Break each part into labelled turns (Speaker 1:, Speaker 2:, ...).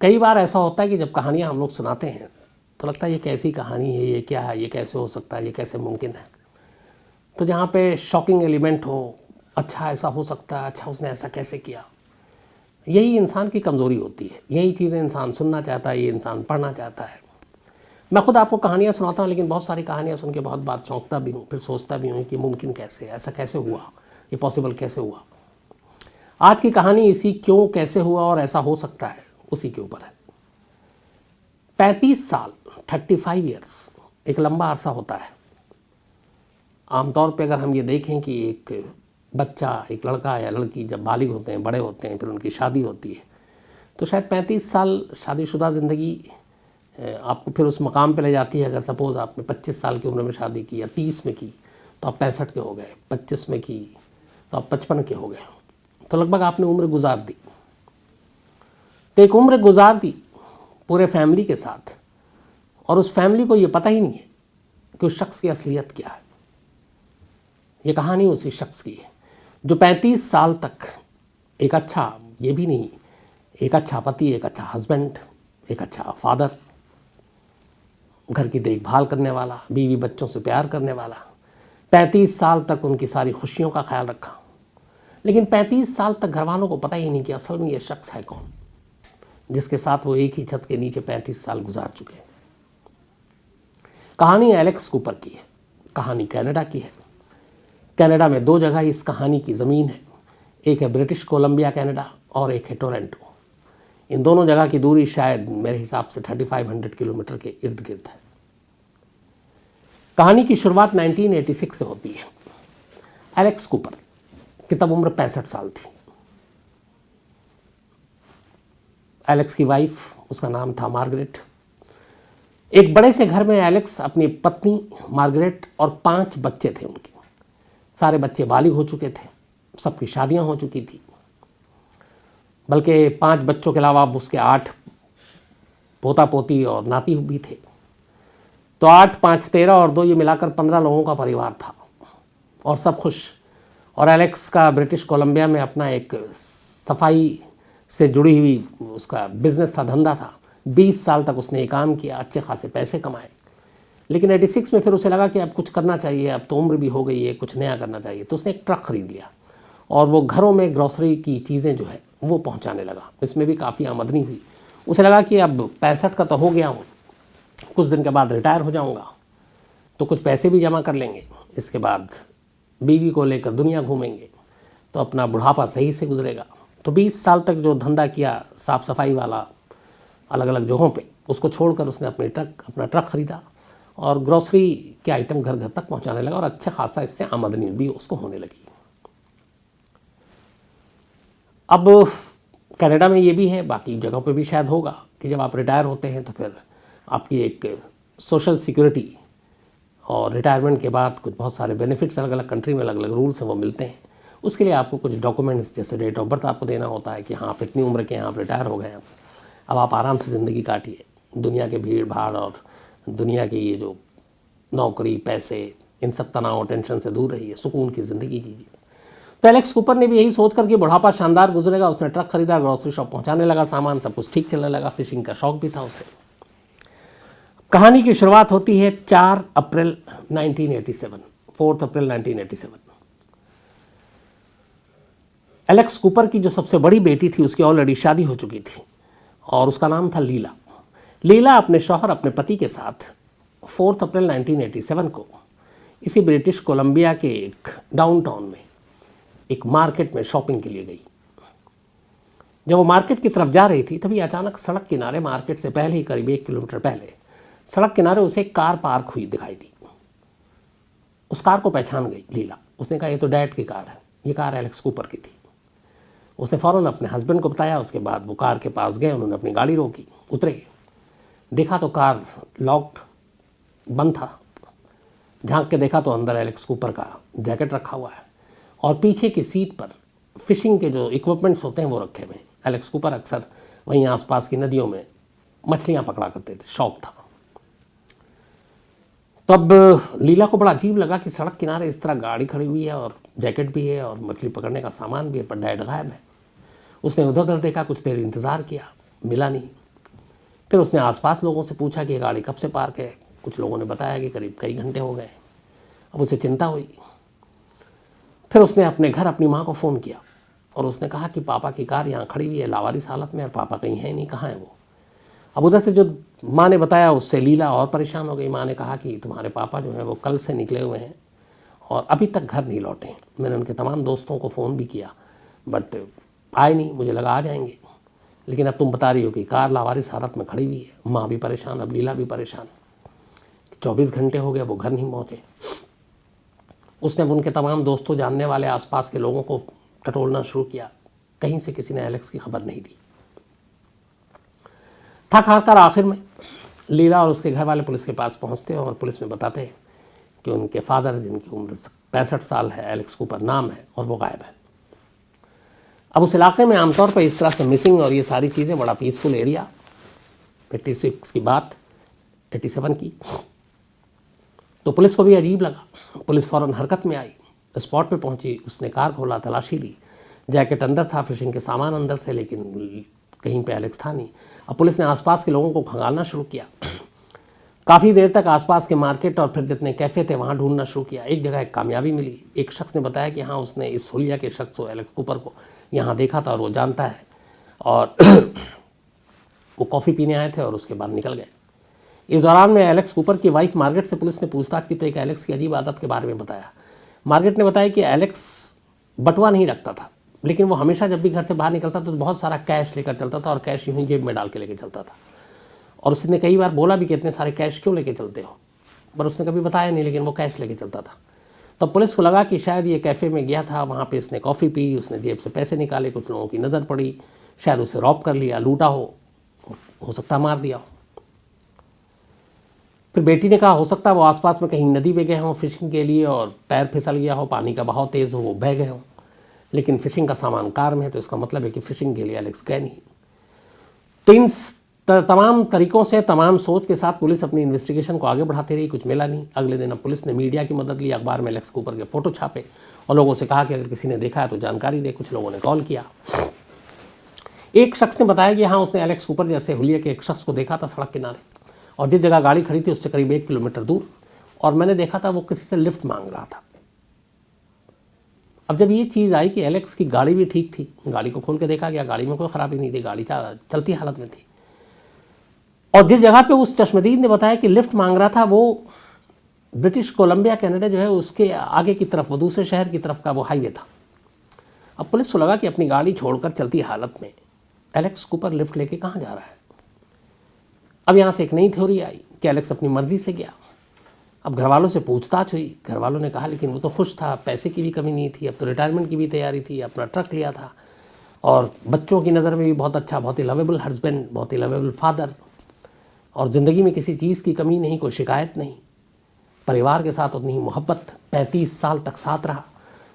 Speaker 1: कई बार ऐसा होता है कि जब कहानियाँ हम लोग सुनाते हैं तो लगता है ये कैसी कहानी है, ये क्या है, ये कैसे हो सकता है, ये कैसे मुमकिन है। तो जहाँ पे शॉकिंग एलिमेंट हो, अच्छा ऐसा हो सकता है, अच्छा उसने ऐसा कैसे किया, यही इंसान की कमज़ोरी होती है। यही चीज़ें इंसान सुनना चाहता है, ये इंसान पढ़ना चाहता है। मैं खुद आपको कहानियाँ सुनाता हूँ, लेकिन बहुत सारी कहानियाँ सुन के बहुत बार चौंकता भी हूँ, फिर सोचता भी हूँ कि मुमकिन कैसे, ऐसा कैसे हुआ, ये पॉसिबल कैसे हुआ। आज की कहानी इसी क्यों कैसे हुआ और ऐसा हो सकता है उसी के ऊपर है। 35 साल 35 ईयर्स एक लंबा अरसा होता है। आमतौर पे अगर हम ये देखें कि एक बच्चा, एक लड़का या लड़की जब बालिग होते हैं, बड़े होते हैं, फिर उनकी शादी होती है, तो शायद 35 साल शादीशुदा ज़िंदगी आपको फिर उस मकाम पे ले जाती है। अगर सपोज़ आपने 25 साल की उम्र में शादी की या 30 में की तो आप 65 के हो गए, 25 में की तो आप 55 के हो गए, तो लगभग आपने उम्र गुजार दी। तो एक उम्र गुजार दी पूरे फैमिली के साथ, और उस फैमिली को ये पता ही नहीं है कि उस शख्स की असलियत क्या है। ये कहानी उसी शख्स की है जो 35 साल तक एक अच्छा, ये भी नहीं, एक अच्छा पति, एक अच्छा हस्बैंड, एक अच्छा फादर, घर की देखभाल करने वाला, बीवी बच्चों से प्यार करने वाला, 35 साल तक उनकी सारी खुशियों का ख्याल रखा। लेकिन 35 साल तक घर वालों को पता ही नहीं कि असल में ये शख्स है कौन, जिसके साथ वो एक ही छत के नीचे 35 साल गुजार चुके हैं। कहानी एलेक्स कूपर की है, कहानी कनाडा की है। कनाडा में 2 जगह इस कहानी की ज़मीन है, एक है ब्रिटिश कोलंबिया कनाडा और एक है टोरंटो। इन दोनों जगह की दूरी शायद मेरे हिसाब से 3500 किलोमीटर के इर्द गिर्द है। कहानी की शुरुआत 1986 से होती है। एलेक्स कूपर की तब उम्र 65 साल थी। एलेक्स की वाइफ, उसका नाम था मार्गरेट। एक बड़े से घर में एलेक्स, अपनी पत्नी मार्गरेट और 5 बच्चे थे उनके। सारे बच्चे बालिग हो चुके थे, सबकी शादियां हो चुकी थी, बल्कि 5 बच्चों के अलावा उसके 8 पोता पोती और नाती भी थे। तो 8, 5, 13 और 2, ये मिलाकर 15 लोगों का परिवार था, और सब खुश। और एलेक्स का ब्रिटिश कोलंबिया में अपना एक सफाई से जुड़ी हुई उसका बिजनेस था, धंधा था। 20 साल तक उसने ये काम किया, अच्छे खासे पैसे कमाए। लेकिन 86 में फिर उसे लगा कि अब कुछ करना चाहिए, अब तो उम्र भी हो गई है, कुछ नया करना चाहिए। तो उसने एक ट्रक खरीद लिया और वो घरों में ग्रॉसरी की चीज़ें जो है वो पहुंचाने लगा। इसमें भी काफ़ी आमदनी हुई। उसे लगा कि अब 65 का तो हो गया हूँ, कुछ दिन के बाद रिटायर हो जाऊँगा, तो कुछ पैसे भी जमा कर लेंगे, इसके बाद बीवी को लेकर दुनिया घूमेंगे, तो अपना बुढ़ापा सही से गुजरेगा। तो 20 साल तक जो धंधा किया साफ़ सफाई वाला अलग अलग जगहों पे, उसको छोड़कर उसने अपना ट्रक खरीदा और ग्रॉसरी के आइटम घर घर तक पहुंचाने लगा, और अच्छा खासा इससे आमदनी भी उसको होने लगी। अब कनाडा में ये भी है, बाकी जगहों पे भी शायद होगा, कि जब आप रिटायर होते हैं तो फिर आपकी एक सोशल सिक्योरिटी और रिटायरमेंट के बाद कुछ बहुत सारे बेनिफिट्स अलग अलग कंट्री में अलग अलग रूल्स हैं वो मिलते हैं। उसके लिए आपको कुछ डॉक्यूमेंट्स जैसे डेट ऑफ बर्थ आपको देना होता है कि हाँ आप इतनी उम्र के हैं, आप रिटायर हो गए हैं, अब आप आराम से ज़िंदगी काटिए, दुनिया के भीड़ भाड़ और दुनिया की ये जो नौकरी, पैसे, इन सब तनाव टेंशन से दूर रहिए, सुकून की ज़िंदगी जीजिए। तो एलेक्स कूपर ने भी यही सोच कर कि बुढ़ापा शानदार गुजरेगा, उसने ट्रक खरीदा, ग्रॉसरी शॉप पहुंचाने लगा सामान, सब कुछ ठीक चलने लगा। फिशिंग का शौक भी था उसे। कहानी की शुरुआत होती है 4 अप्रैल 1987, 4 अप्रैल 1987। एलेक्स कूपर की जो सबसे बड़ी बेटी थी उसकी ऑलरेडी शादी हो चुकी थी, और उसका नाम था लीला। लीला अपने शौहर, अपने पति के साथ 4 अप्रैल 1987 को इसी ब्रिटिश कोलंबिया के एक डाउनटाउन में एक मार्केट में शॉपिंग के लिए गई। जब वो मार्केट की तरफ जा रही थी तभी अचानक सड़क किनारे, मार्केट से पहले ही करीब 1 किलोमीटर पहले, सड़क किनारे उसे एक कार पार्क हुई दिखाई दी। उस कार को पहचान गई लीला। उसने कहा ये तो डैड की कार है, ये कार एलेक्स कूपर की थी। उसने फ़ौरन अपने हस्बैंड को बताया। उसके बाद वो कार के पास गए, उन्होंने अपनी गाड़ी रोकी, उतरे, देखा तो कार लॉक्ड, बंद था। झांक के देखा तो अंदर एलेक्स कूपर का जैकेट रखा हुआ है, और पीछे की सीट पर फिशिंग के जो इक्विपमेंट्स होते हैं वो रखे हुए हैं। एलेक्स कूपर अक्सर वहीं आसपास की नदियों में मछलियां पकड़ा करते थे, शौक था। तब लीला को बड़ा अजीब लगा कि सड़क किनारे इस तरह गाड़ी खड़ी हुई है और जैकेट भी है और मछली पकड़ने का सामान भी है, पर डैड गायब है। उसने उधर उधर देखा, कुछ देर इंतज़ार किया, मिला नहीं। फिर उसने आसपास लोगों से पूछा कि ये गाड़ी कब से पार्क है। कुछ लोगों ने बताया कि करीब कई घंटे हो गए। अब उसे चिंता हुई। फिर उसने अपने घर अपनी माँ को फ़ोन किया और उसने कहा कि पापा की कार यहाँ खड़ी हुई है लावारिस हालत में और पापा कहीं है नहीं, कहाँ है वो। अब उधर से जो माँ ने बताया उससे लीला और परेशान हो गई। माँ ने कहा कि तुम्हारे पापा जो है वो कल से निकले हुए हैं और अभी तक घर नहीं लौटे हैं। मैंने उनके तमाम दोस्तों को फ़ोन भी किया बट आए नहीं, मुझे लगा आ जाएंगे, लेकिन अब तुम बता रही हो कि कार लावारिस हालत में खड़ी हुई है। माँ भी परेशान, अब लीला भी परेशान। 24 घंटे हो गए वो घर नहीं पहुँचे। उसने अब उनके तमाम दोस्तों, जानने वाले, आसपास के लोगों को टटोलना शुरू किया। कहीं से किसी ने एलेक्स की खबर नहीं दी। थक हार कर आखिर में लीला और उसके घर वाले पुलिस के पास पहुंचते हैं और पुलिस में बताते हैं कि उनके फादर, जिनकी उम्र 65 साल है, एलेक्स कूपर नाम है, और वो गायब है। अब उस इलाके में आमतौर पर इस तरह से मिसिंग और ये सारी चीज़ें, बड़ा पीसफुल एरिया, 86 की बात, 87 की, तो पुलिस को भी अजीब लगा। पुलिस फ़ौरन हरकत में आई, स्पॉट पे पहुंची, उसने कार खोला, तलाशी ली। जैकेट अंदर था, फिशिंग के सामान अंदर थे, लेकिन कहीं पे एलेक्स था नहीं। अब पुलिस ने आसपास के लोगों को खंगालना शुरू किया। काफ़ी देर तक आसपास के मार्केट और फिर जितने कैफ़े थे वहाँ ढूंढना शुरू किया। एक जगह एक कामयाबी मिली। एक शख्स ने बताया कि हाँ, उसने इस हुलिया के शख्स को, एलेक्स कूपर को यहाँ देखा था और वो जानता है, और वो कॉफ़ी पीने आए थे और उसके बाद निकल गए। इस दौरान में एलेक्स कूपर की वाइफ मार्गरेट से पुलिस ने पूछताछ की तो एक एलेक्स की अजीब आदत के बारे में बताया। मार्गरेट ने बताया कि एलेक्स बटुआ नहीं रखता था, लेकिन वो हमेशा जब भी घर से बाहर निकलता था तो बहुत सारा कैश लेकर चलता था और कैश यूं ही जेब में डाल के लेके चलता था। और उसने कई बार बोला भी कि इतने सारे कैश क्यों लेके चलते हो, पर उसने कभी बताया नहीं, लेकिन वो कैश लेके चलता था। तो पुलिस को लगा कि शायद ये कैफ़े में गया था, वहाँ पे इसने कॉफ़ी पी, उसने जेब से पैसे निकाले, कुछ लोगों की नज़र पड़ी, शायद उसे रॉब कर लिया, लूटा हो सकता मार दिया हो। फिर बेटी ने कहा हो सकता है वो आसपास में कहीं नदी में गए हों फिशिंग के लिए और पैर फिसल गया हो, पानी का बहाव तेज़ हो, वो बह गए हों, लेकिन फिशिंग का सामान कार में है तो इसका मतलब है कि फिशिंग के लिए एलेक्स गए नहीं। तो इन तमाम तरीक़ों से, तमाम सोच के साथ पुलिस अपनी इन्वेस्टिगेशन को आगे बढ़ाती रही। कुछ मिला नहीं। अगले दिन अब पुलिस ने मीडिया की मदद ली, अखबार में एलेक्स कूपर के फ़ोटो छापे और लोगों से कहा कि अगर किसी ने देखा है तो जानकारी दे। कुछ लोगों ने कॉल किया। एक शख्स ने बताया कि हाँ, उसने एलेक्स कूपर जैसे हुलिया के एक शख्स को देखा था सड़क किनारे, और जिस जगह गाड़ी खड़ी थी उससे करीब 1 किलोमीटर दूर, और मैंने देखा था वो किसी से लिफ्ट मांग रहा था। अब जब ये चीज़ आई कि एलेक्स की गाड़ी भी ठीक थी, गाड़ी को खोल के देखा गया, गाड़ी में कोई ख़राबी नहीं थी, गाड़ी चलती हालत में थी। और जिस जगह पे उस चश्मदीद ने बताया कि लिफ्ट मांग रहा था, वो ब्रिटिश कोलंबिया कनाडा जो है उसके आगे की तरफ, वो दूसरे शहर की तरफ का वो हाईवे था। अब पुलिस को लगा कि अपनी गाड़ी छोड़कर चलती हालत में एलेक्स कूपर लिफ्ट लेके कहाँ जा रहा है। अब यहाँ से एक नई थ्योरी आई कि एलेक्स अपनी मर्जी से गया। अब घर वालों से पूछताछ हुई। घर वालों ने कहा लेकिन वो तो खुश था, पैसे की भी कमी नहीं थी, अब तो रिटायरमेंट की भी तैयारी थी, अपना ट्रक लिया था, और बच्चों की नज़र में भी बहुत अच्छा, बहुत ही लवेबल हस्बैंड, बहुत ही लवेबल फादर, और ज़िंदगी में किसी चीज़ की कमी नहीं, कोई शिकायत नहीं, परिवार के साथ उतनी ही मोहब्बत, 35 साल तक साथ रहा।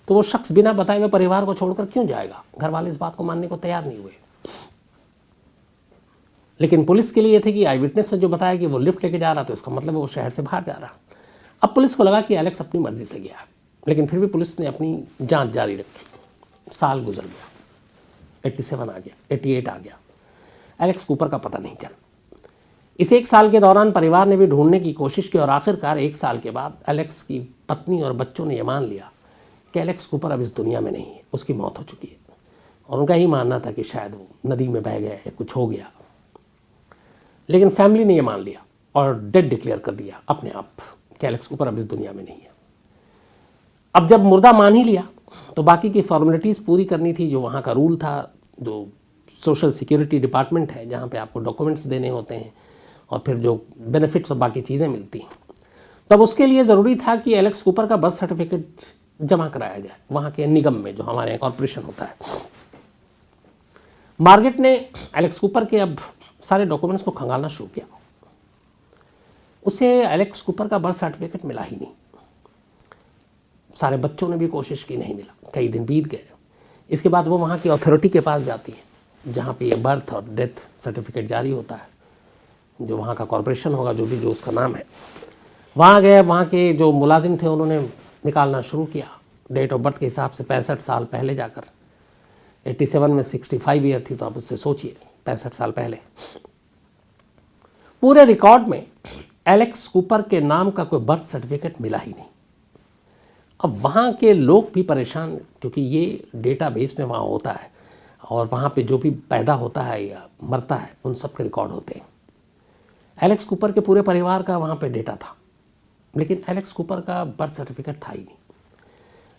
Speaker 1: तो वो शख्स बिना बताए हुए परिवार को छोड़कर क्यों जाएगा। घर वाले इस बात को मानने को तैयार नहीं हुए। लेकिन पुलिस के लिए ये थे कि आई विटनेस ने जो बताया कि वो लिफ्ट लेके जा रहा था, इसका मतलब है वो शहर से बाहर जा रहा। अब पुलिस को लगा कि एलेक्स अपनी मर्जी से गया, लेकिन फिर भी पुलिस ने अपनी जांच जारी रखी। साल गुजर गया, 87 आ गया, 88 आ गया, एलेक्स कूपर का पता नहीं चला। इस 1 साल के दौरान परिवार ने भी ढूंढने की कोशिश की और आखिरकार 1 साल के बाद एलेक्स की पत्नी और बच्चों ने यह मान लिया कि एलेक्स कूपर अब इस दुनिया में नहीं है, उसकी मौत हो चुकी है। और उनका ही मानना था कि शायद वो नदी में बह गया या कुछ हो गया, लेकिन फैमिली ने यह मान लिया और डेड डिक्लेयर कर दिया अपने आप कि एलेक्स कूपर अब इस दुनिया में नहीं है। अब जब मुर्दा मान ही लिया तो बाकी की फॉर्मेलिटीज़ पूरी करनी थी। जो वहाँ का रूल था, जो सोशल सिक्योरिटी डिपार्टमेंट है जहाँ पे आपको डॉक्यूमेंट्स देने होते हैं और फिर जो बेनिफिट्स और बाकी चीज़ें मिलती हैं, तब उसके लिए ज़रूरी था कि एलेक्स कूपर का बर्थ सर्टिफिकेट जमा कराया जाए वहाँ के निगम में, जो हमारे यहाँ कॉर्पोरेशन होता है। मार्गरेट ने एलेक्स कूपर के अब सारे डॉक्यूमेंट्स को खंगालना शुरू किया। उसे एलेक्स कूपर का बर्थ सर्टिफिकेट मिला ही नहीं। सारे बच्चों ने भी कोशिश की, नहीं मिला। कई दिन बीत गए। इसके बाद वो वहाँ की अथॉरिटी के पास जाती है जहाँ पे ये बर्थ और डेथ सर्टिफिकेट जारी होता है, जो वहाँ का कॉर्पोरेशन होगा, जो उसका नाम है। वहाँ गए, वहाँ के जो मुलाजिम थे उन्होंने निकालना शुरू किया डेट ऑफ बर्थ के हिसाब से 65 साल पहले जाकर। 87 में 65 ईयर थी, तो आप उससे सोचिए 65 साल पहले। पूरे रिकॉर्ड में एलेक्स कूपर के नाम का कोई बर्थ सर्टिफिकेट मिला ही नहीं। अब वहाँ के लोग भी परेशान, क्योंकि ये डेटाबेस में वहाँ होता है और वहाँ पे जो भी पैदा होता है या मरता है उन सब के रिकॉर्ड होते हैं। एलेक्स कूपर के पूरे परिवार का वहाँ पे डेटा था, लेकिन एलेक्स कूपर का बर्थ सर्टिफिकेट था ही नहीं।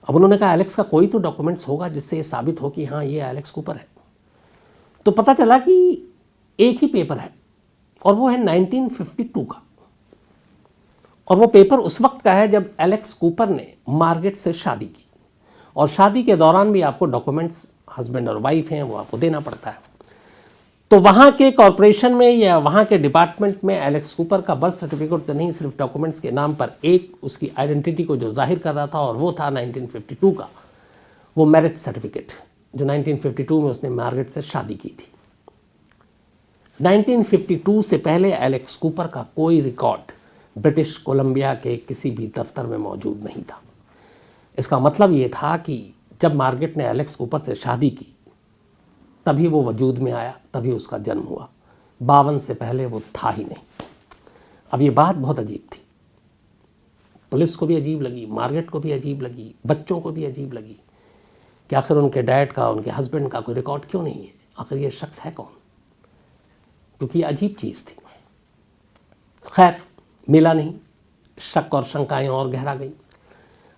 Speaker 1: अब उन्होंने कहा एलेक्स का कोई तो डॉक्यूमेंट्स होगा जिससे ये साबित हो कि हाँ ये एलेक्स कूपर है। तो पता चला कि एक ही पेपर है और वो है 1952 का, और वो पेपर उस वक्त का है जब एलेक्स कूपर ने मार्गरेट से शादी की, और शादी के दौरान भी आपको डॉक्यूमेंट्स, हस्बैंड और वाइफ हैं, वो आपको देना पड़ता है। तो वहाँ के कॉरपोरेशन में या वहाँ के डिपार्टमेंट में एलेक्स कूपर का बर्थ सर्टिफिकेट तो नहीं, सिर्फ डॉक्यूमेंट्स के नाम पर एक उसकी आइडेंटिटी को जो जाहिर कर रहा था, और वो था 1952 का वो मैरिज सर्टिफिकेट जो 1952 में उसने मार्गरेट से शादी की थी। 1952 से पहले एलेक्स कूपर का कोई रिकॉर्ड ब्रिटिश कोलंबिया के किसी भी दफ्तर में मौजूद नहीं था। इसका मतलब ये था कि जब मार्गरेट ने एलेक्स कूपर से शादी की तभी वो वजूद में आया, तभी उसका जन्म हुआ। 52 से पहले वो था ही नहीं। अब ये बात बहुत अजीब थी, पुलिस को भी अजीब लगी, मार्गरेट को भी अजीब लगी, बच्चों को भी अजीब लगी कि आखिर उनके डैड का, उनके हस्बैंड का कोई रिकॉर्ड क्यों नहीं है, आखिर ये शख्स है कौन, क्योंकि ये अजीब चीज़ थी। खैर मिला नहीं, शक और शंकाएं और गहरा गई।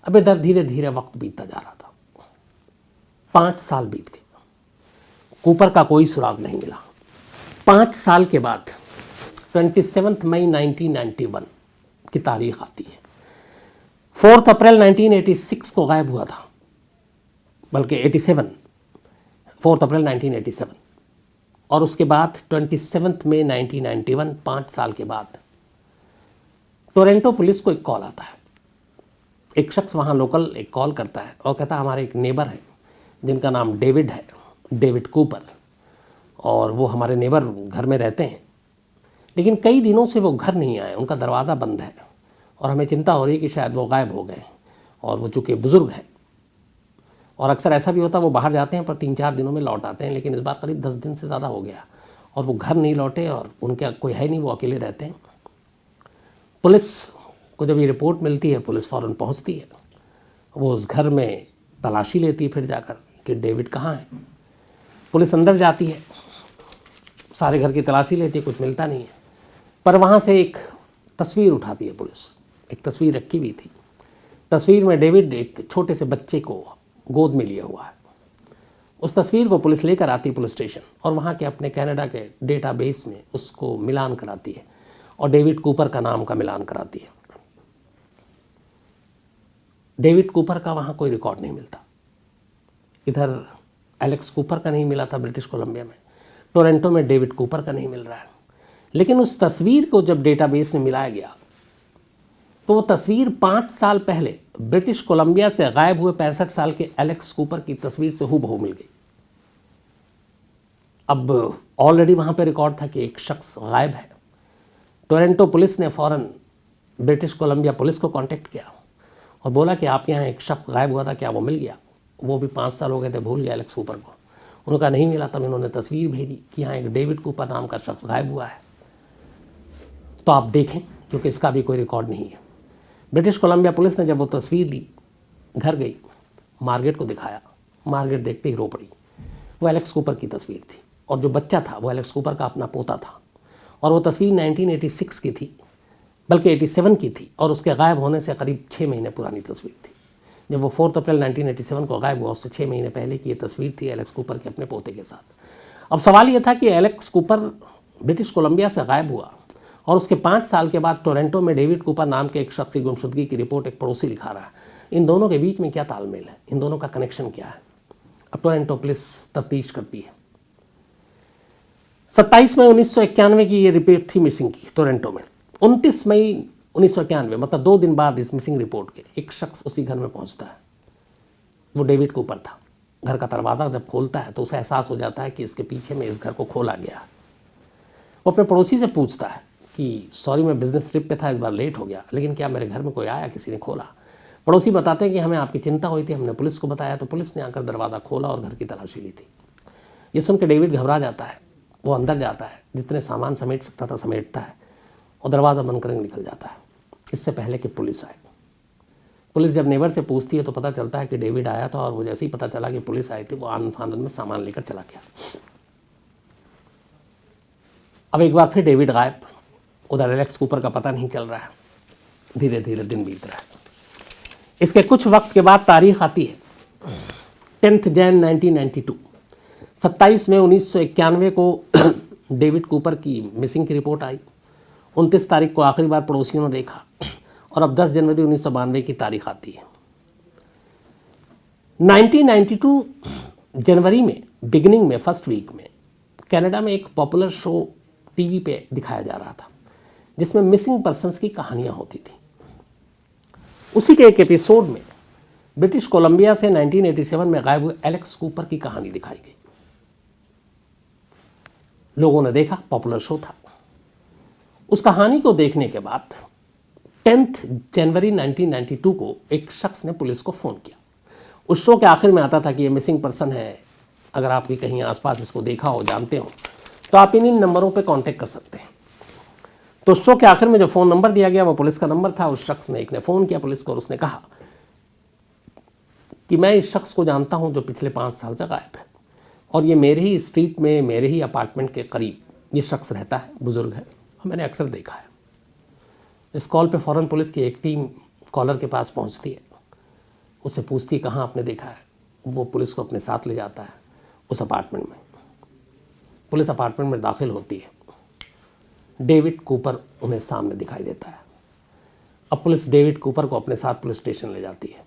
Speaker 1: अब इधर धीरे धीरे वक्त बीतता जा रहा था। 5 साल बीत गए, कूपर का कोई सुराग नहीं मिला। 5 साल के बाद 27 मई 1991 की तारीख आती है। 4 अप्रैल 1986 को गायब हुआ था, बल्कि 87, 4 अप्रैल 1987, और उसके बाद 27 मई 1991, 5 साल के बाद टोरंटो पुलिस को एक कॉल आता है। एक शख्स वहाँ लोकल एक कॉल करता है और कहता है हमारे एक नेबर है जिनका नाम डेविड है, डेविड कूपर, और वो हमारे नेबर घर में रहते हैं, लेकिन कई दिनों से वो घर नहीं आए, उनका दरवाज़ा बंद है और हमें चिंता हो रही है कि शायद वो गायब हो गए। और वो चूँकि बुज़ुर्ग हैं और अक्सर ऐसा भी होता है वो बाहर जाते हैं पर 3-4 दिनों में लौट आते हैं, लेकिन इस बार करीब 10 दिन से ज़्यादा हो गया और वो घर नहीं लौटे और उनका कोई है नहीं, वो अकेले रहते हैं। पुलिस को जब ये रिपोर्ट मिलती है पुलिस फ़ौरन पहुंचती है, वो उस घर में तलाशी लेती है फिर जाकर कि डेविड कहाँ है। पुलिस अंदर जाती है, सारे घर की तलाशी लेती है, कुछ मिलता नहीं है, पर वहाँ से एक तस्वीर उठाती है पुलिस। एक तस्वीर रखी हुई थी, तस्वीर में डेविड एक छोटे से बच्चे को गोद में लिया हुआ है। उस तस्वीर को पुलिस लेकर आती है पुलिस स्टेशन और वहाँ के अपने कनाडा के डेटाबेस में उसको मिलान कराती है और डेविड कूपर का नाम का मिलान कराती है। डेविड कूपर का वहाँ कोई रिकॉर्ड नहीं मिलता। इधर एलेक्स कूपर का नहीं मिला था ब्रिटिश कोलंबिया में, टोरंटो में डेविड कूपर का नहीं मिल रहा है। लेकिन उस तस्वीर को जब डेटाबेस में मिलाया गया तो वो तस्वीर 5 साल पहले ब्रिटिश कोलंबिया से गायब हुए 65 साल के एलेक्स कूपर की तस्वीर से हूबहू मिल गई। अब ऑलरेडी वहाँ पे रिकॉर्ड था कि एक शख्स गायब है। टोरंटो पुलिस ने फ़ौरन ब्रिटिश कोलंबिया पुलिस को कांटेक्ट किया और बोला कि आपके यहाँ एक शख्स गायब हुआ था, क्या वो मिल गया? वो भी 5 साल हो गए थे, भूल गया एलेक्स कूपर को। उनका नहीं मिला। तब इन्होंने तस्वीर भेजी कि यहाँ एक डेविड कूपर नाम का शख्स गायब हुआ है, तो आप देखें, क्योंकि इसका भी कोई रिकॉर्ड नहीं है। ब्रिटिश कोलंबिया पुलिस ने जब वो तस्वीर ली, घर गई, मार्गरेट को दिखाया। मार्गरेट देखते ही रो पड़ी। वो एलेक्स कूपर की तस्वीर थी और जो बच्चा था वो एलेक्स कूपर का अपना पोता था और वो तस्वीर 1986 की थी, बल्कि 87 की थी और उसके गायब होने से करीब 6 महीने पुरानी तस्वीर थी। जब वो 4 अप्रैल 1987 को गायब हुआ, उससे 6 महीने पहले की ये तस्वीर थी एलेक्स कूपर के अपने पोते के साथ। अब सवाल ये था कि एलेक्स कूपर ब्रिटिश कोलंबिया से गायब हुआ और उसके 5 साल के बाद टोरंटो में डेविड कूपर नाम के एक शख्स की गुमशुदगी की रिपोर्ट एक पड़ोसी लिखा रहा है। इन दोनों के बीच में क्या तालमेल है, इन दोनों का कनेक्शन क्या है? अब टोरंटो पुलिस तफ्तीश करती है। 27 मई 1991 की ये रिपोर्ट थी मिसिंग की टोरंटो में। 29 मई 1991, मतलब 2 दिन बाद इस मिसिंग रिपोर्ट के, एक शख्स उसी घर में पहुंचता है। वो डेविड कूपर था। घर का दरवाज़ा जब खोलता है तो उसे एहसास हो जाता है कि इसके पीछे में इस घर को खोला गया। वो अपने पड़ोसी से पूछता है कि सॉरी मैं बिज़नेस ट्रिप पे था, इस बार लेट हो गया, लेकिन क्या मेरे घर में कोई आया, किसी ने खोला? पड़ोसी बताते हैं कि हमें आपकी चिंता हुई थी, हमने पुलिस को बताया तो पुलिस ने आकर दरवाज़ा खोला और घर की तलाशी ली थी। ये सुन के डेविड घबरा जाता है। वो अंदर जाता है, जितने सामान समेट सकता था समेटता है, और दरवाज़ा बंद करके निकल जाता है, इससे पहले कि पुलिस आए। पुलिस जब नेबर से पूछती है तो पता चलता है कि डेविड आया था, और वो जैसे ही पता चला कि पुलिस आई थी वो आनन फानन में सामान लेकर चला गया। अब एक बार फिर डेविड गायब, उधर एलेक्स कूपर का पता नहीं चल रहा है। धीरे धीरे दिन बीत रहा है। इसके कुछ वक्त के बाद तारीख आती है 10 जन 1992। 27 मई 1991 को डेविड कूपर की मिसिंग की रिपोर्ट आई। 29 तारीख को आखिरी बार पड़ोसियों ने देखा, और अब 10 जनवरी 1992 की तारीख आती है। 1992 जनवरी में बिगिनिंग में फर्स्ट वीक में कनाडा में एक पॉपुलर शो टीवी पे दिखाया जा रहा था जिसमें मिसिंग पर्सन्स की कहानियां होती थी। उसी के एक एपिसोड में ब्रिटिश कोलंबिया से 1987 में गायब हुए एलेक्स कूपर की कहानी दिखाई गई। लोगों ने देखा, पॉपुलर शो था। उस कहानी को देखने के बाद 10 जनवरी 1992 को एक शख्स ने पुलिस को फ़ोन किया। उस शो के आखिर में आता था कि ये मिसिंग पर्सन है, अगर आपकी कहीं आसपास इसको देखा हो, जानते हो, तो आप इन नंबरों पे कांटेक्ट कर सकते हैं। तो शो के आखिर में जो फ़ोन नंबर दिया गया वो पुलिस का नंबर था। उस शख्स ने एक ने फ़ोन किया पुलिस को, और उसने कहा कि मैं इस शख्स को जानता हूं जो पिछले 5 साल से गायब है, और ये मेरे ही स्ट्रीट में, मेरे ही अपार्टमेंट के करीब ये शख्स रहता है, बुज़ुर्ग है, और मैंने अक्सर देखा है। इस कॉल पे फ़ौरन पुलिस की एक टीम कॉलर के पास पहुंचती है, उससे पूछती है कहाँ आपने देखा है। वो पुलिस को अपने साथ ले जाता है उस अपार्टमेंट में। पुलिस अपार्टमेंट में दाखिल होती है। डेविड कूपर उन्हें सामने दिखाई देता है। अब पुलिस डेविड कूपर को अपने साथ पुलिस स्टेशन ले जाती है।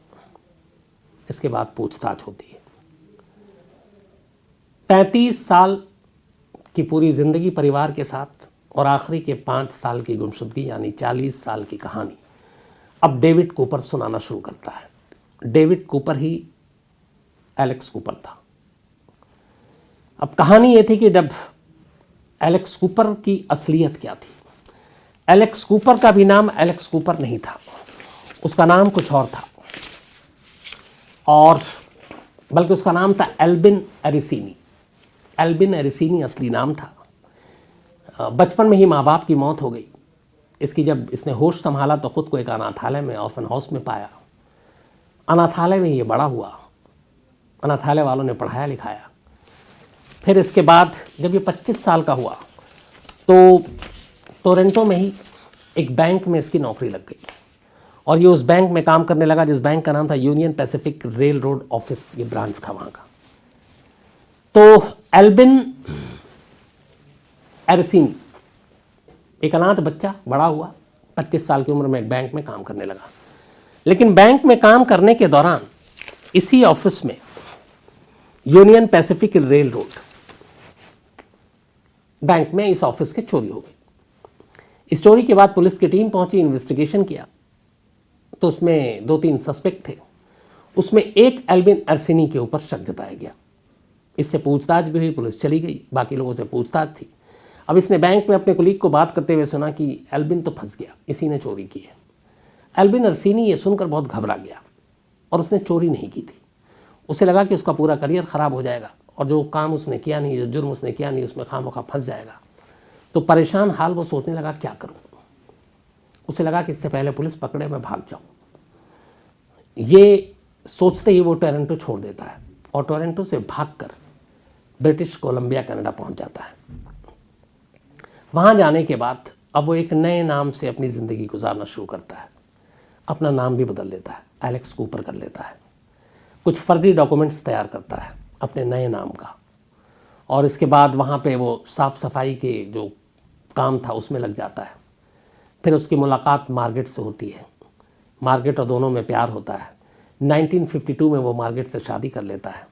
Speaker 1: इसके बाद पूछताछ होती है। 35 साल की पूरी ज़िंदगी परिवार के साथ और आखिरी के 5 साल की गुमशुदगी यानी 40 साल की कहानी अब डेविड कूपर सुनाना शुरू करता है। डेविड कूपर ही एलेक्स कूपर था। अब कहानी ये थी कि जब एलेक्स कूपर की असलियत क्या थी। एलेक्स कूपर का भी नाम एलेक्स कूपर नहीं था, उसका नाम कुछ और था, और बल्कि उसका नाम था एल्बिन एरिसीनी। एल्बिन एरिसीनी असली नाम था। बचपन में ही माँ बाप की मौत हो गई। इसकी जब इसने होश संभाला तो ख़ुद को एक अनाथालय में, ऑर्फन हाउस में पाया। अनाथालय में ये बड़ा हुआ। अनाथालय वालों ने पढ़ाया लिखाया। फिर इसके बाद जब ये 25 साल का हुआ तो टोरंटो में ही एक बैंक में इसकी नौकरी लग गई, और ये उस बैंक में काम करने लगा जिस बैंक का नाम था union Pacific rail road office. ये ब्रांच था वहाँ का। तो एल्बिन एरिसीनी एक अनाथ बच्चा बड़ा हुआ, 25 साल की उम्र में एक बैंक में काम करने लगा। लेकिन बैंक में काम करने के दौरान इसी ऑफिस में union Pacific rail road bank में इस ऑफिस के चोरी हो गई। इस चोरी के बाद पुलिस की टीम पहुंची, इन्वेस्टिगेशन किया, तो उसमें 2-3 सस्पेक्ट थे। उसमें एक एल्बिन एरिसीनी के ऊपर शक जताया गया। इससे पूछताछ भी हुई, पुलिस चली गई, बाकी लोगों से पूछताछ थी। अब इसने बैंक में अपने कुलीग को बात करते हुए सुना कि एल्बिन तो फंस गया, इसी ने चोरी की है। एल्बिन एरिसीनी ये सुनकर बहुत घबरा गया, और उसने चोरी नहीं की थी। उसे लगा कि उसका पूरा करियर ख़राब हो जाएगा, और जो काम उसने किया नहीं, जो जुर्म उसने किया नहीं, उसमें खामोखा फंस जाएगा। तो परेशान हाल वो सोचने लगा क्या करूं। उसे लगा कि इससे पहले पुलिस पकड़े मैं भाग जाऊं। ये सोचते ही वो टोरंटो छोड़ देता है, और टोरंटो से भागकर ब्रिटिश कोलंबिया कनाडा पहुंच जाता है। वहां जाने के बाद अब वो एक नए नाम से अपनी ज़िंदगी गुजारना शुरू करता है। अपना नाम भी बदल लेता है, एलेक्स कूपर कर लेता है। कुछ फर्जी डॉक्यूमेंट्स तैयार करता है अपने नए नाम का, और इसके बाद वहाँ पे वो साफ़ सफाई के जो काम था उसमें लग जाता है। फिर उसकी मुलाकात मार्गरेट से होती है। मार्गरेट और दोनों में प्यार होता है। 1952 में वो मार्गरेट से शादी कर लेता है।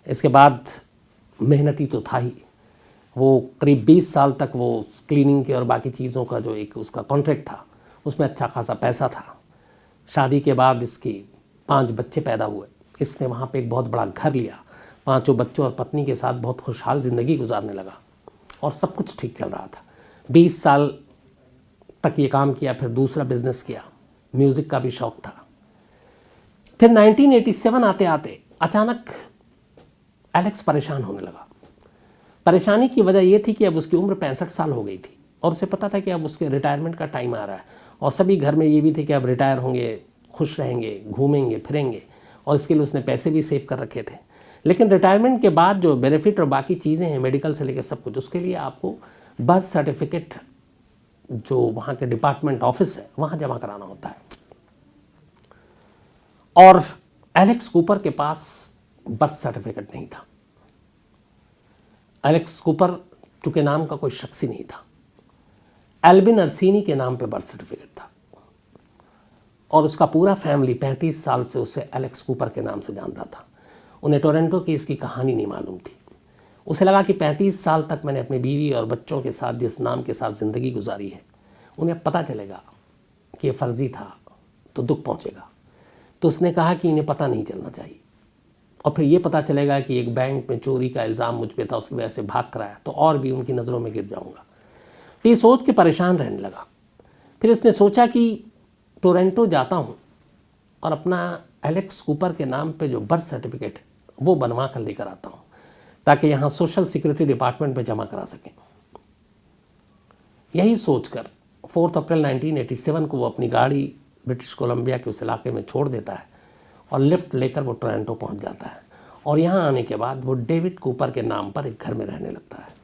Speaker 1: इसके बाद मेहनती तो था ही, वो करीब 20 साल तक वो क्लीनिंग के और बाकी चीज़ों का जो एक उसका कॉन्ट्रैक्ट था उसमें अच्छा खासा पैसा था। शादी के बाद इसकी 5 बच्चे पैदा हुए। इसने वहाँ पे एक बहुत बड़ा घर लिया। 5 बच्चों और पत्नी के साथ बहुत खुशहाल ज़िंदगी गुजारने लगा, और सब कुछ ठीक चल रहा था। 20 साल तक ये काम किया, फिर दूसरा बिजनेस किया, म्यूज़िक का भी शौक़ था। फिर 1987 आते आते अचानक एलेक्स परेशान होने लगा। परेशानी की वजह यह थी कि अब उसकी उम्र 65 साल हो गई थी, और उसे पता था कि अब उसके रिटायरमेंट का टाइम आ रहा है, और सभी घर में ये भी थे कि अब रिटायर होंगे, खुश रहेंगे, घूमेंगे फिरेंगे, और इसके लिए उसने पैसे भी सेव कर रखे थे। लेकिन रिटायरमेंट के बाद जो बेनिफिट और बाकी चीज़ें हैं, मेडिकल से लेकर सब कुछ, उसके लिए आपको बर्थ सर्टिफिकेट जो वहाँ के डिपार्टमेंट ऑफिस है वहाँ जमा कराना होता है। और एलेक्स कूपर के पास बर्थ सर्टिफिकेट नहीं था। एलेक्स कूपर चूंकि नाम का कोई शख्स ही नहीं था, एल्बिन अरसीनी के नाम पे बर्थ सर्टिफिकेट था, और उसका पूरा फैमिली 35 साल से उसे एलेक्स कूपर के नाम से जानता था। उन्हें टोरंटो की इसकी कहानी नहीं मालूम थी। उसे लगा कि 35 साल तक मैंने अपनी बीवी और बच्चों के साथ जिस नाम के साथ ज़िंदगी गुजारी है, उन्हें पता चलेगा कि ये फर्जी था तो दुख पहुंचेगा। तो उसने कहा कि इन्हें पता नहीं चलना चाहिए, और फिर ये पता चलेगा कि एक बैंक में चोरी का इल्ज़ाम मुझ पे था, उसकी वजह से भाग कराया तो और भी उनकी नज़रों में गिर जाऊंगा। तो ये सोच के परेशान रहने लगा। फिर इसने सोचा कि टोरंटो जाता हूँ और अपना एलेक्स कूपर के नाम पे जो बर्थ सर्टिफिकेट है वो बनवा कर लेकर आता हूँ, ताकि यहाँ सोशल सिक्योरिटी डिपार्टमेंट में जमा करा सकें। यही सोचकर 4 अप्रैल 1987 को वो अपनी गाड़ी ब्रिटिश कोलंबिया के उस इलाके में छोड़ देता है और लिफ्ट लेकर वो टोरंटो पहुंच जाता है। और यहाँ आने के बाद वो डेविड कूपर के नाम पर एक घर में रहने लगता है।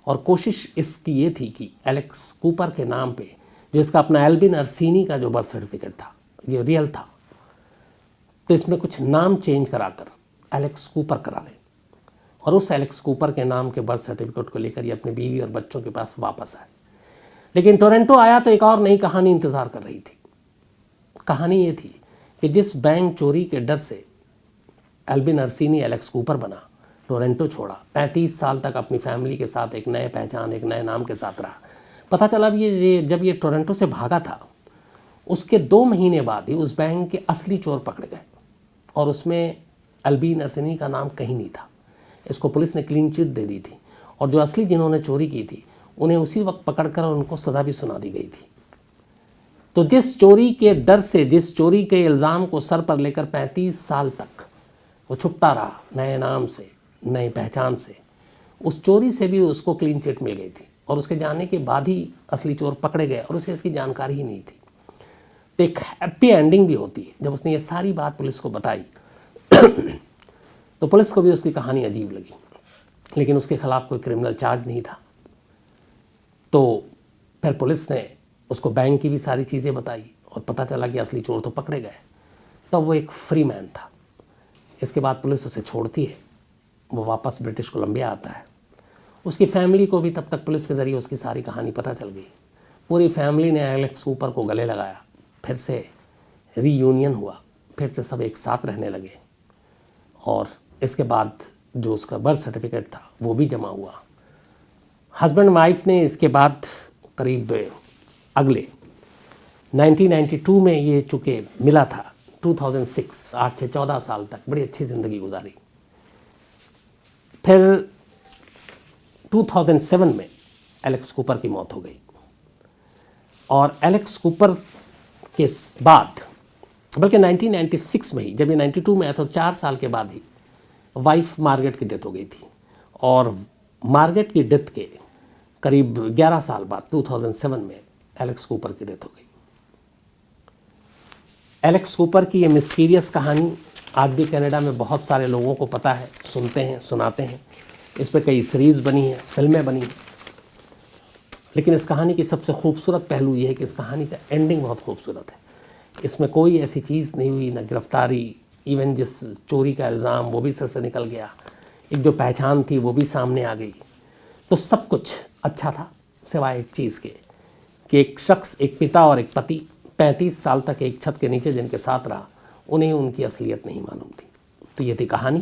Speaker 1: और कोशिश इसकी ये थी कि एलेक्स कूपर के नाम पे जो इसका अपना एल्बिन अरसीनी का जो बर्थ सर्टिफिकेट था ये रियल था, तो इसमें कुछ नाम चेंज कराकर एलेक्स कूपर करा लें, और उस एलेक्स कूपर के नाम के बर्थ सर्टिफिकेट को लेकर ये अपनी बीवी और बच्चों के पास वापस आए। लेकिन टोरंटो आया तो एक और नई कहानी इंतज़ार कर रही थी। कहानी ये थी कि जिस बैंक चोरी के डर से एल्बिन अरसीनी एलेक्स कूपर बना, टोरंटो छोड़ा, 35 साल तक अपनी फैमिली के साथ एक नए पहचान, एक नए नाम के साथ रहा। पता चला जब ये टोरंटो से भागा था, उसके 2 महीने बाद ही उस बैंक के असली चोर पकड़े गए, और उसमें एल्बिन अरसीनी का नाम कहीं नहीं था। इसको पुलिस ने क्लीन चिट दे दी थी, और जो असली जिन्होंने चोरी की थी उन्हें उसी वक्त पकड़कर उनको सज़ा भी सुना दी गई थी। तो जिस चोरी के डर से, जिस चोरी के इल्ज़ाम को सर पर लेकर 35 साल तक वो छुपता रहा नए नाम से, नई पहचान से, उस चोरी से भी उसको क्लीन चिट मिल गई थी, और उसके जाने के बाद ही असली चोर पकड़े गए और उसे इसकी जानकारी ही नहीं थी। तो एक हैप्पी एंडिंग भी होती है। जब उसने ये सारी बात पुलिस को बताई तो पुलिस को भी उसकी कहानी अजीब लगी, लेकिन उसके खिलाफ कोई क्रिमिनल चार्ज नहीं था। तो फिर पुलिस ने उसको बैंक की भी सारी चीज़ें बताई, और पता चला कि असली चोर तो पकड़े गए। तब वो एक फ्री मैन था। इसके बाद पुलिस उसे छोड़ती है, वो वापस ब्रिटिश कोलंबिया आता है। उसकी फैमिली को भी तब तक पुलिस के ज़रिए उसकी सारी कहानी पता चल गई। पूरी फैमिली ने एलेक्स कूपर को गले लगाया, फिर से रीयूनियन हुआ, फिर से सब एक साथ रहने लगे, और इसके बाद जो उसका बर्थ सर्टिफिकेट था वो भी जमा हुआ। हस्बैंड वाइफ ने इसके बाद करीब अगले 1992 में ये चूँकि मिला था, 2006, 8 से 14 साल तक बड़ी अच्छी ज़िंदगी गुजारी। फिर 2007 में एलेक्स कूपर की मौत हो गई, और एलेक्स कूपर के बाद, बल्कि 1996 में ही, जब ये 92 में आया तो 4 साल के बाद ही वाइफ मार्गरेट की डेथ हो गई थी, और मार्गरेट की डेथ के करीब 11 साल बाद 2007 में एलेक्स कूपर की डेथ हो गई। एलेक्स कूपर की ये मिस्टीरियस कहानी आज भी कनाडा में बहुत सारे लोगों को पता है, सुनते हैं, सुनाते हैं। इस पर कई सीरीज़ बनी हैं, फिल्में बनी हैं। लेकिन इस कहानी की सबसे खूबसूरत पहलू ये है कि इस कहानी का एंडिंग बहुत खूबसूरत है। इसमें कोई ऐसी चीज़ नहीं हुई, न गिरफ्तारी, इवन जिस चोरी का इल्ज़ाम वो भी सर से निकल गया, एक जो पहचान थी वो भी सामने आ गई। तो सब कुछ अच्छा था, सिवाय एक चीज़ के कि एक शख्स, एक पिता और एक पति 35 साल तक एक छत के नीचे जिनके साथ रहा, उन्हें उनकी असलियत नहीं मालूम थी। तो ये थी कहानी।